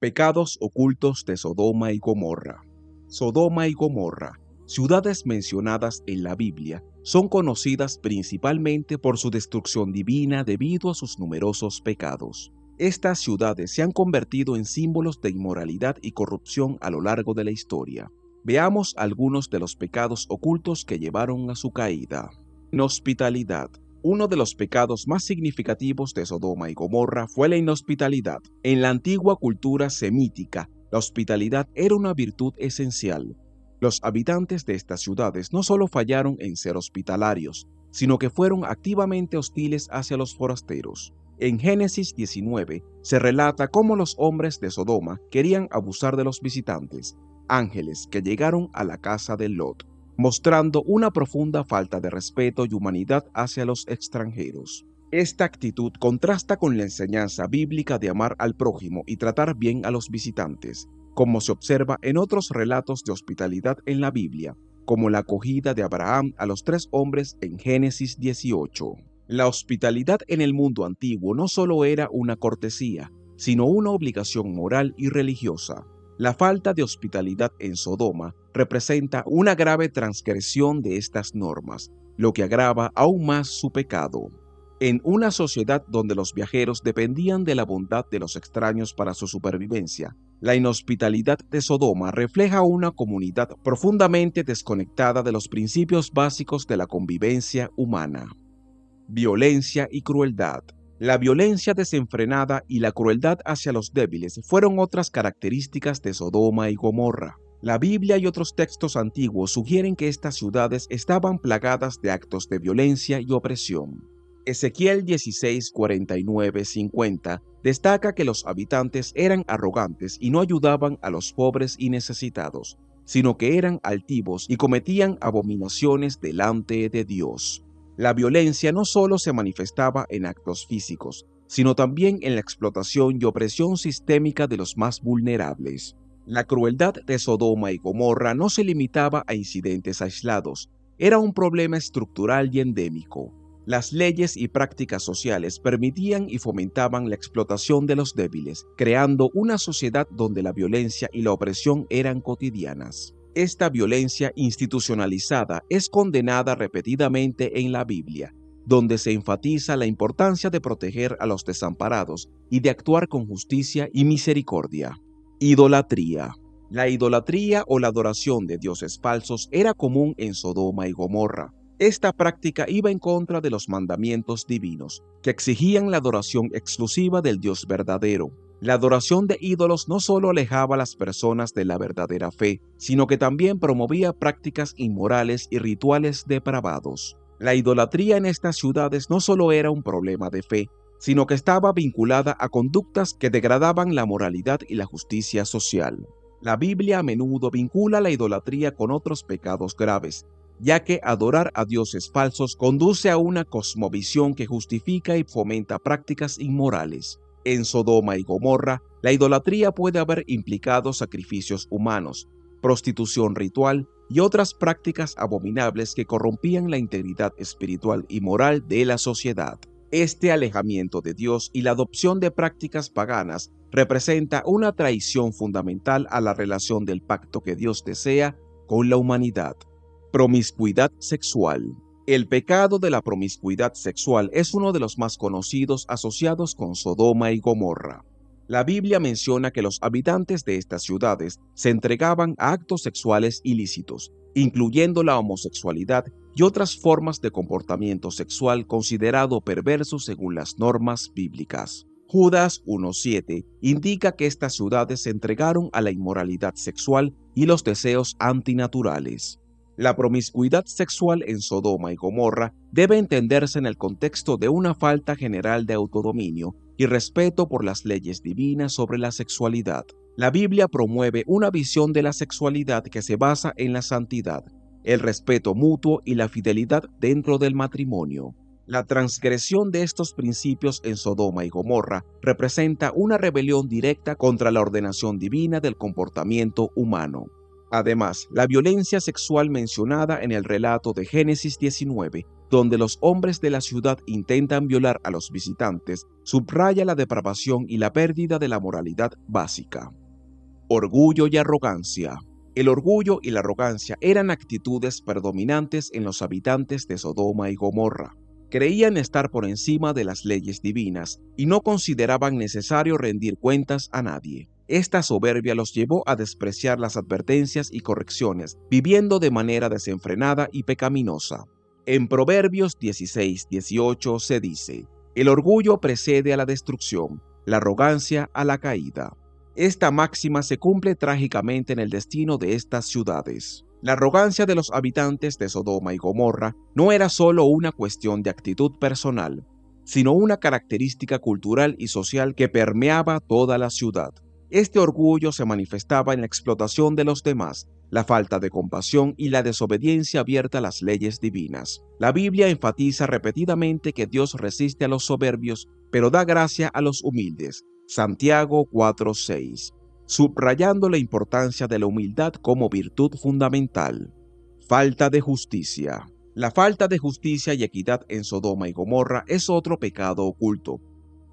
Pecados ocultos de Sodoma y Gomorra. Sodoma y Gomorra, ciudades mencionadas en la Biblia, son conocidas principalmente por su destrucción divina debido a sus numerosos pecados. Estas ciudades se han convertido en símbolos de inmoralidad y corrupción a lo largo de la historia. Veamos algunos de los pecados ocultos que llevaron a su caída. Inhospitalidad. Uno de los pecados más significativos de Sodoma y Gomorra fue la inhospitalidad. En la antigua cultura semítica, la hospitalidad era una virtud esencial. Los habitantes de estas ciudades no solo fallaron en ser hospitalarios, sino que fueron activamente hostiles hacia los forasteros. En Génesis 19 se relata cómo los hombres de Sodoma querían abusar de los visitantes, ángeles que llegaron a la casa de Lot, mostrando una profunda falta de respeto y humanidad hacia los extranjeros. Esta actitud contrasta con la enseñanza bíblica de amar al prójimo y tratar bien a los visitantes, como se observa en otros relatos de hospitalidad en la Biblia, como la acogida de Abraham a los 3 hombres en Génesis 18. La hospitalidad en el mundo antiguo no solo era una cortesía, sino una obligación moral y religiosa. La falta de hospitalidad en Sodoma representa una grave transgresión de estas normas, lo que agrava aún más su pecado. En una sociedad donde los viajeros dependían de la bondad de los extraños para su supervivencia, la inhospitalidad de Sodoma refleja una comunidad profundamente desconectada de los principios básicos de la convivencia humana. Violencia y crueldad. La violencia desenfrenada y la crueldad hacia los débiles fueron otras características de Sodoma y Gomorra. La Biblia y otros textos antiguos sugieren que estas ciudades estaban plagadas de actos de violencia y opresión. Ezequiel 16, 49, 50 destaca que los habitantes eran arrogantes y no ayudaban a los pobres y necesitados, sino que eran altivos y cometían abominaciones delante de Dios. La violencia no solo se manifestaba en actos físicos, sino también en la explotación y opresión sistémica de los más vulnerables. La crueldad de Sodoma y Gomorra no se limitaba a incidentes aislados, era un problema estructural y endémico. Las leyes y prácticas sociales permitían y fomentaban la explotación de los débiles, creando una sociedad donde la violencia y la opresión eran cotidianas. Esta violencia institucionalizada es condenada repetidamente en la Biblia, donde se enfatiza la importancia de proteger a los desamparados y de actuar con justicia y misericordia. Idolatría. La idolatría o la adoración de dioses falsos era común en Sodoma y Gomorra. Esta práctica iba en contra de los mandamientos divinos, que exigían la adoración exclusiva del Dios verdadero. La adoración de ídolos no solo alejaba a las personas de la verdadera fe, sino que también promovía prácticas inmorales y rituales depravados. La idolatría en estas ciudades no solo era un problema de fe, sino que estaba vinculada a conductas que degradaban la moralidad y la justicia social. La Biblia a menudo vincula la idolatría con otros pecados graves, ya que adorar a dioses falsos conduce a una cosmovisión que justifica y fomenta prácticas inmorales. En Sodoma y Gomorra, la idolatría puede haber implicado sacrificios humanos, prostitución ritual y otras prácticas abominables que corrompían la integridad espiritual y moral de la sociedad. Este alejamiento de Dios y la adopción de prácticas paganas representa una traición fundamental a la relación del pacto que Dios desea con la humanidad. Promiscuidad sexual. El pecado de la promiscuidad sexual es uno de los más conocidos asociados con Sodoma y Gomorra. La Biblia menciona que los habitantes de estas ciudades se entregaban a actos sexuales ilícitos, incluyendo la homosexualidad y otras formas de comportamiento sexual considerado perverso según las normas bíblicas. Judas 1:7 indica que estas ciudades se entregaron a la inmoralidad sexual y los deseos antinaturales. La promiscuidad sexual en Sodoma y Gomorra debe entenderse en el contexto de una falta general de autodominio y respeto por las leyes divinas sobre la sexualidad. La Biblia promueve una visión de la sexualidad que se basa en la santidad, el respeto mutuo y la fidelidad dentro del matrimonio. La transgresión de estos principios en Sodoma y Gomorra representa una rebelión directa contra la ordenación divina del comportamiento humano. Además, la violencia sexual mencionada en el relato de Génesis 19 donde los hombres de la ciudad intentan violar a los visitantes, subraya la depravación y la pérdida de la moralidad básica. Orgullo y arrogancia. El orgullo y la arrogancia eran actitudes predominantes en los habitantes de Sodoma y Gomorra. Creían estar por encima de las leyes divinas y no consideraban necesario rendir cuentas a nadie. Esta soberbia los llevó a despreciar las advertencias y correcciones, viviendo de manera desenfrenada y pecaminosa. En Proverbios 16:18 se dice: el orgullo precede a la destrucción, la arrogancia a la caída. Esta máxima se cumple trágicamente en el destino de estas ciudades. La arrogancia de los habitantes de Sodoma y Gomorra no era solo una cuestión de actitud personal, sino una característica cultural y social que permeaba toda la ciudad. Este orgullo se manifestaba en la explotación de los demás, la falta de compasión y la desobediencia abierta a las leyes divinas. La Biblia enfatiza repetidamente que Dios resiste a los soberbios, pero da gracia a los humildes. Santiago 4:6, subrayando la importancia de la humildad como virtud fundamental. Falta de justicia. La falta de justicia y equidad en Sodoma y Gomorra es otro pecado oculto.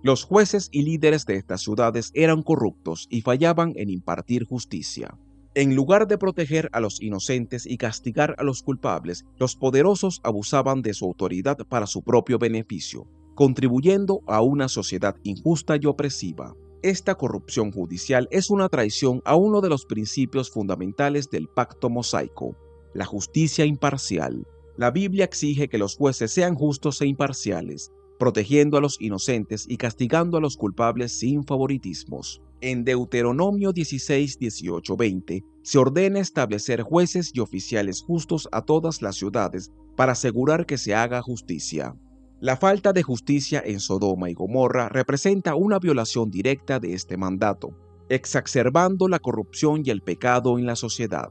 Los jueces y líderes de estas ciudades eran corruptos y fallaban en impartir justicia. En lugar de proteger a los inocentes y castigar a los culpables, los poderosos abusaban de su autoridad para su propio beneficio, contribuyendo a una sociedad injusta y opresiva. Esta corrupción judicial es una traición a uno de los principios fundamentales del pacto mosaico, la justicia imparcial. La Biblia exige que los jueces sean justos e imparciales, protegiendo a los inocentes y castigando a los culpables sin favoritismos. En Deuteronomio 16, 18, 20 se ordena establecer jueces y oficiales justos a todas las ciudades para asegurar que se haga justicia. La falta de justicia en Sodoma y Gomorra representa una violación directa de este mandato, exacerbando la corrupción y el pecado en la sociedad.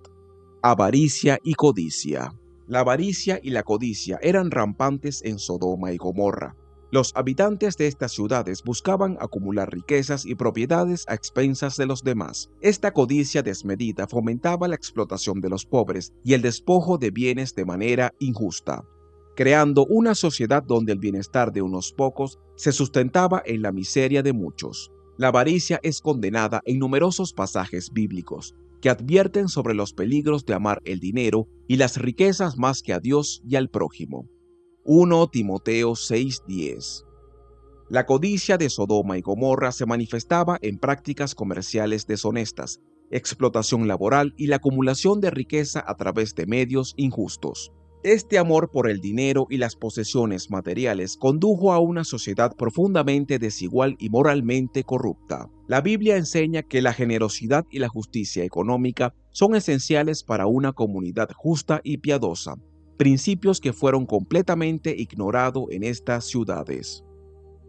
Avaricia y codicia. La avaricia y la codicia eran rampantes en Sodoma y Gomorra. Los habitantes de estas ciudades buscaban acumular riquezas y propiedades a expensas de los demás. Esta codicia desmedida fomentaba la explotación de los pobres y el despojo de bienes de manera injusta, creando una sociedad donde el bienestar de unos pocos se sustentaba en la miseria de muchos. La avaricia es condenada en numerosos pasajes bíblicos que advierten sobre los peligros de amar el dinero y las riquezas más que a Dios y al prójimo. 1 Timoteo 6:10. La codicia de Sodoma y Gomorra se manifestaba en prácticas comerciales deshonestas, explotación laboral y la acumulación de riqueza a través de medios injustos. Este amor por el dinero y las posesiones materiales condujo a una sociedad profundamente desigual y moralmente corrupta. La Biblia enseña que la generosidad y la justicia económica son esenciales para una comunidad justa y piadosa, principios que fueron completamente ignorados en estas ciudades.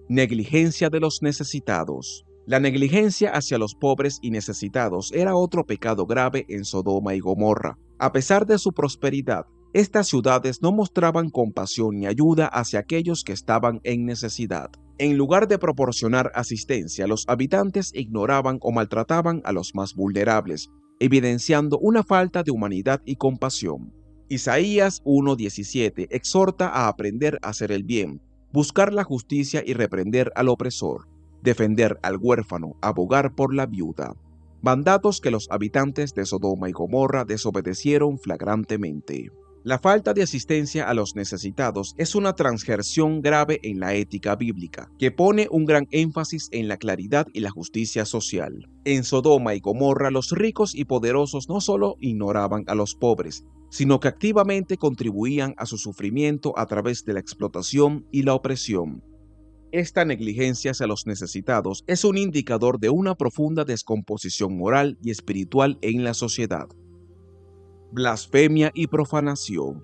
Negligencia de los necesitados. La negligencia hacia los pobres y necesitados era otro pecado grave en Sodoma y Gomorra. A pesar de su prosperidad, estas ciudades no mostraban compasión ni ayuda hacia aquellos que estaban en necesidad. En lugar de proporcionar asistencia, los habitantes ignoraban o maltrataban a los más vulnerables, evidenciando una falta de humanidad y compasión. Isaías 1:17 exhorta a aprender a hacer el bien, buscar la justicia y reprender al opresor, defender al huérfano, abogar por la viuda. Mandatos que los habitantes de Sodoma y Gomorra desobedecieron flagrantemente. La falta de asistencia a los necesitados es una transgresión grave en la ética bíblica, que pone un gran énfasis en la claridad y la justicia social. En Sodoma y Gomorra, los ricos y poderosos no solo ignoraban a los pobres, sino que activamente contribuían a su sufrimiento a través de la explotación y la opresión. Esta negligencia hacia los necesitados es un indicador de una profunda descomposición moral y espiritual en la sociedad. Blasfemia y profanación.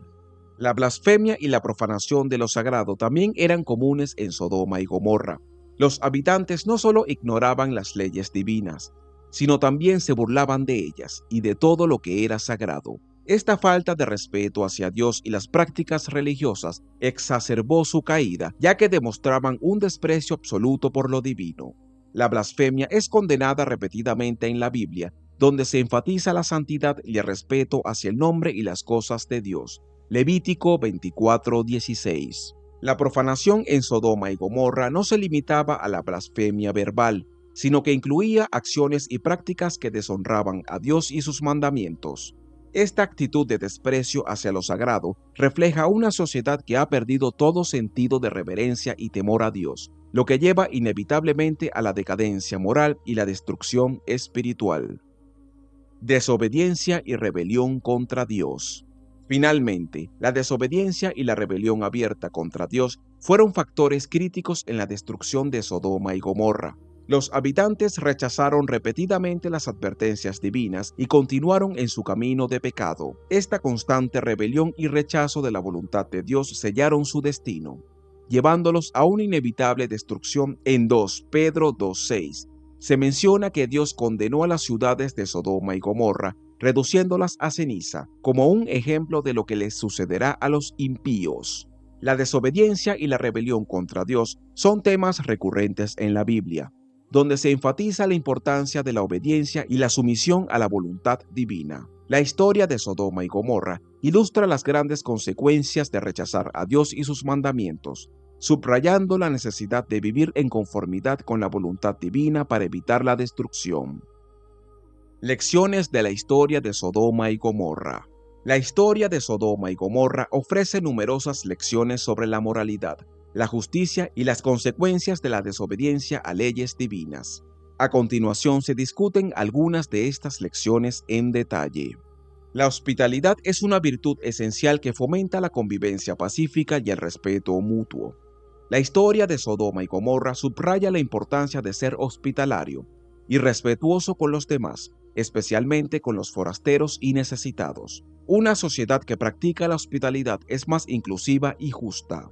La blasfemia y la profanación de lo sagrado también eran comunes en Sodoma y Gomorra. Los habitantes no solo ignoraban las leyes divinas, sino también se burlaban de ellas y de todo lo que era sagrado. Esta falta de respeto hacia Dios y las prácticas religiosas exacerbó su caída, ya que demostraban un desprecio absoluto por lo divino. La blasfemia es condenada repetidamente en la Biblia, donde se enfatiza la santidad y el respeto hacia el nombre y las cosas de Dios. Levítico 24:16. La profanación en Sodoma y Gomorra no se limitaba a la blasfemia verbal, sino que incluía acciones y prácticas que deshonraban a Dios y sus mandamientos. Esta actitud de desprecio hacia lo sagrado refleja una sociedad que ha perdido todo sentido de reverencia y temor a Dios, lo que lleva inevitablemente a la decadencia moral y la destrucción espiritual. Desobediencia y rebelión contra Dios. Finalmente, la desobediencia y la rebelión abierta contra Dios fueron factores críticos en la destrucción de Sodoma y Gomorra. Los habitantes rechazaron repetidamente las advertencias divinas y continuaron en su camino de pecado. Esta constante rebelión y rechazo de la voluntad de Dios sellaron su destino, llevándolos a una inevitable destrucción. En 2 Pedro 2:6 se menciona que Dios condenó a las ciudades de Sodoma y Gomorra, reduciéndolas a ceniza, como un ejemplo de lo que les sucederá a los impíos. La desobediencia y la rebelión contra Dios son temas recurrentes en la Biblia, donde se enfatiza la importancia de la obediencia y la sumisión a la voluntad divina. La historia de Sodoma y Gomorra ilustra las grandes consecuencias de rechazar a Dios y sus mandamientos, subrayando la necesidad de vivir en conformidad con la voluntad divina para evitar la destrucción. Lecciones de la historia de Sodoma y Gomorra. La historia de Sodoma y Gomorra ofrece numerosas lecciones sobre la moralidad, la justicia y las consecuencias de la desobediencia a leyes divinas. A continuación se discuten algunas de estas lecciones en detalle. La hospitalidad es una virtud esencial que fomenta la convivencia pacífica y el respeto mutuo. La historia de Sodoma y Gomorra subraya la importancia de ser hospitalario y respetuoso con los demás, especialmente con los forasteros y necesitados. Una sociedad que practica la hospitalidad es más inclusiva y justa.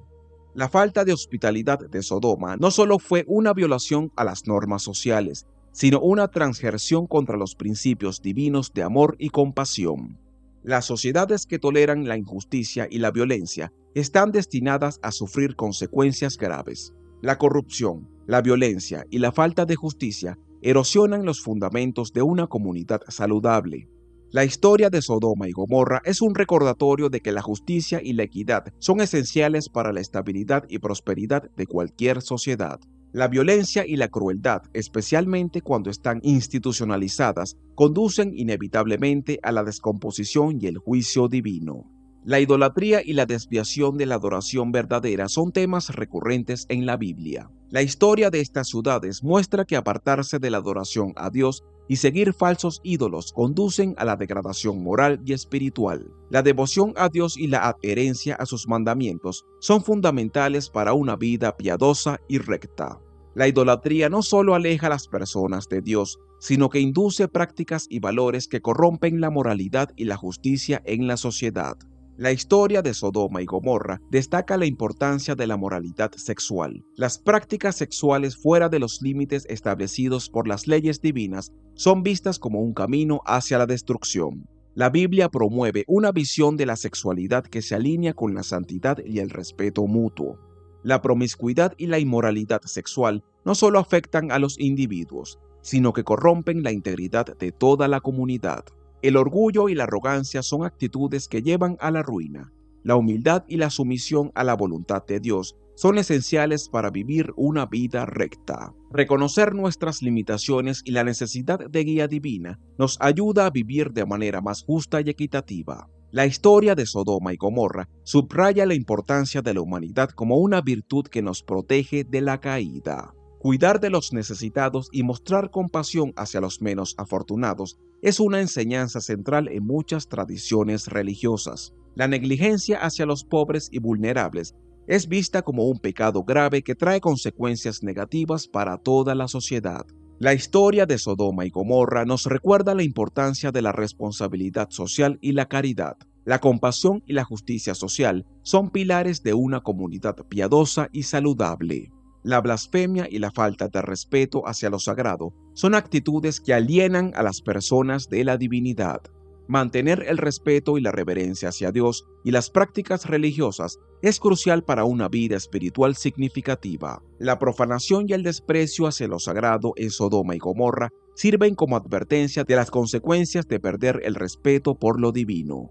La falta de hospitalidad de Sodoma no solo fue una violación a las normas sociales, sino una transgresión contra los principios divinos de amor y compasión. Las sociedades que toleran la injusticia y la violencia están destinadas a sufrir consecuencias graves. La corrupción, la violencia y la falta de justicia erosionan los fundamentos de una comunidad saludable. La historia de Sodoma y Gomorra es un recordatorio de que la justicia y la equidad son esenciales para la estabilidad y prosperidad de cualquier sociedad. La violencia y la crueldad, especialmente cuando están institucionalizadas, conducen inevitablemente a la descomposición y el juicio divino. La idolatría y la desviación de la adoración verdadera son temas recurrentes en la Biblia. La historia de estas ciudades muestra que apartarse de la adoración a Dios y seguir falsos ídolos conducen a la degradación moral y espiritual. La devoción a Dios y la adherencia a sus mandamientos son fundamentales para una vida piadosa y recta. La idolatría no solo aleja a las personas de Dios, sino que induce prácticas y valores que corrompen la moralidad y la justicia en la sociedad. La historia de Sodoma y Gomorra destaca la importancia de la moralidad sexual. Las prácticas sexuales fuera de los límites establecidos por las leyes divinas son vistas como un camino hacia la destrucción. La Biblia promueve una visión de la sexualidad que se alinea con la santidad y el respeto mutuo. La promiscuidad y la inmoralidad sexual no solo afectan a los individuos, sino que corrompen la integridad de toda la comunidad. El orgullo y la arrogancia son actitudes que llevan a la ruina. La humildad y la sumisión a la voluntad de Dios son esenciales para vivir una vida recta. Reconocer nuestras limitaciones y la necesidad de guía divina nos ayuda a vivir de manera más justa y equitativa. La historia de Sodoma y Gomorra subraya la importancia de la humanidad como una virtud que nos protege de la caída. Cuidar de los necesitados y mostrar compasión hacia los menos afortunados es una enseñanza central en muchas tradiciones religiosas. La negligencia hacia los pobres y vulnerables es vista como un pecado grave que trae consecuencias negativas para toda la sociedad. La historia de Sodoma y Gomorra nos recuerda la importancia de la responsabilidad social y la caridad. La compasión y la justicia social son pilares de una comunidad piadosa y saludable. La blasfemia y la falta de respeto hacia lo sagrado son actitudes que alienan a las personas de la divinidad. Mantener el respeto y la reverencia hacia Dios y las prácticas religiosas es crucial para una vida espiritual significativa. La profanación y el desprecio hacia lo sagrado en Sodoma y Gomorra sirven como advertencia de las consecuencias de perder el respeto por lo divino.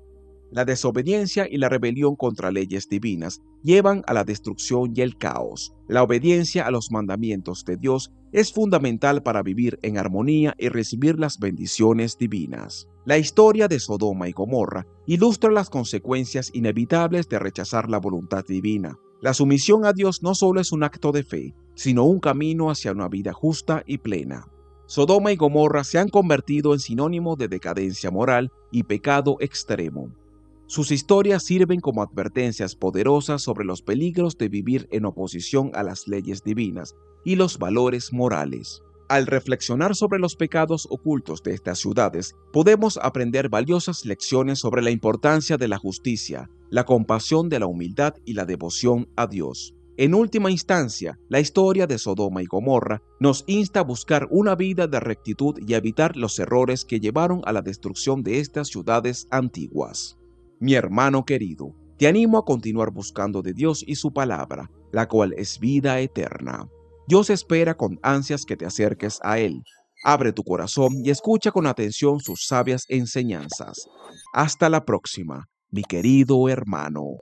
La desobediencia y la rebelión contra leyes divinas llevan a la destrucción y el caos. La obediencia a los mandamientos de Dios es fundamental para vivir en armonía y recibir las bendiciones divinas. La historia de Sodoma y Gomorra ilustra las consecuencias inevitables de rechazar la voluntad divina. La sumisión a Dios no solo es un acto de fe, sino un camino hacia una vida justa y plena. Sodoma y Gomorra se han convertido en sinónimo de decadencia moral y pecado extremo. Sus historias sirven como advertencias poderosas sobre los peligros de vivir en oposición a las leyes divinas y los valores morales. Al reflexionar sobre los pecados ocultos de estas ciudades, podemos aprender valiosas lecciones sobre la importancia de la justicia, la compasión de la humildad y la devoción a Dios. En última instancia, la historia de Sodoma y Gomorra nos insta a buscar una vida de rectitud y a evitar los errores que llevaron a la destrucción de estas ciudades antiguas. Mi hermano querido, te animo a continuar buscando de Dios y su palabra, la cual es vida eterna. Dios espera con ansias que te acerques a Él. Abre tu corazón y escucha con atención sus sabias enseñanzas. Hasta la próxima, mi querido hermano.